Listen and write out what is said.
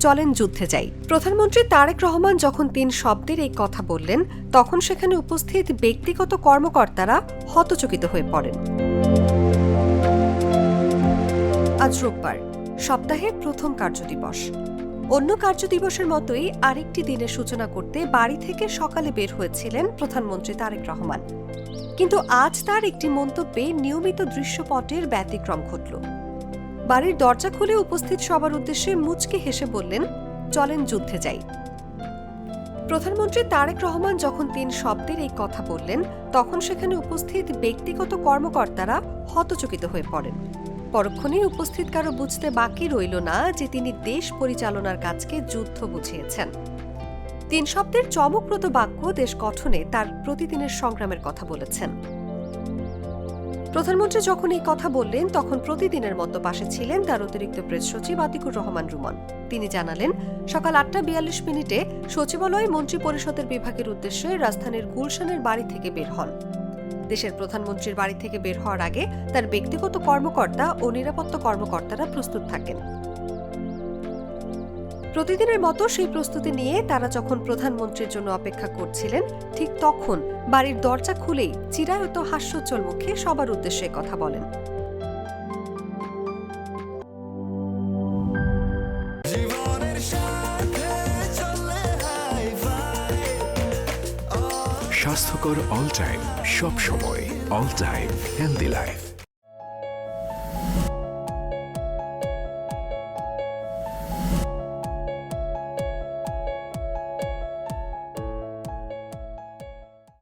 চলেন যুদ্ধে যাই। প্রধানমন্ত্রী তারেক রহমান যখন ৩ শব্দের এই কথা বললেন, তখন সেখানে উপস্থিত ব্যক্তিগত কর্মকর্তারা হতচকিত হয়ে পড়েন। আজ রোববার, সপ্তাহের প্রথম কার্যদিবস। অন্য কার্যদিবসের মতোই আরেকটি দিনের সূচনা করতে বাড়ি থেকে সকালে বের হয়েছিলেন প্রধানমন্ত্রী তারেক রহমান। কিন্তু আজ তার একটি মন্তব্যে নিয়মিত দৃশ্যপটের ব্যতিক্রম ঘটল। বাড়ির দরজা খুলে উপস্থিত সবার উদ্দেশ্যে মুচকি হেসে বললেন, চলেন যুদ্ধে যাই। প্রধানমন্ত্রী তারেক রহমান যখন ৩ শব্দের এই কথা বললেন, তখন সেখানে উপস্থিত ব্যক্তিগত কর্মকর্তারা হতচকিত হয়ে পড়েন। পরক্ষণেই উপস্থিত কারো বুঝতে বাকি রইল না যে তিনি দেশ পরিচালনার কাজকে যুদ্ধ বুঝিয়েছেন। ৩ শব্দের চমকপ্রদ বাক্য দেশ গঠনে তার প্রতিদিনের সংগ্রামের কথা বলেছেন। প্রধানমন্ত্রী যখন এই কথা বললেন, তখন প্রতিদিনের মতো পাশে ছিলেন তার অতিরিক্ত প্রেস সচিব আতিকুর রহমান রুমন। তিনি জানালেন, সকাল ৮টা ৪২ সচিবালয়ে মন্ত্রী পরিষদের বিভাগের উদ্দেশ্যে রাজধানীর গুলশানের বাড়ি থেকে বের হন। দেশের প্রধানমন্ত্রীর বাড়ি থেকে বের হওয়ার আগে তার ব্যক্তিগত কর্মকর্তা ও নিরাপত্তা কর্মকর্তারা প্রস্তুত থাকেন। প্রতিদিনের মতো সেই প্রস্তুতি নিয়ে তারা যখন প্রধানমন্ত্রীর জন্য অপেক্ষা করছিলেন, ঠিক তখন বাড়ির দরজা খুলেই চিরায়ত হাস্যোজ্জ্বল মুখে সবার উদ্দেশ্যে কথা বলেন। স্বাস্থ্যকর অল টাইম, সব সময় অল টাইম হেলদি লাইফ।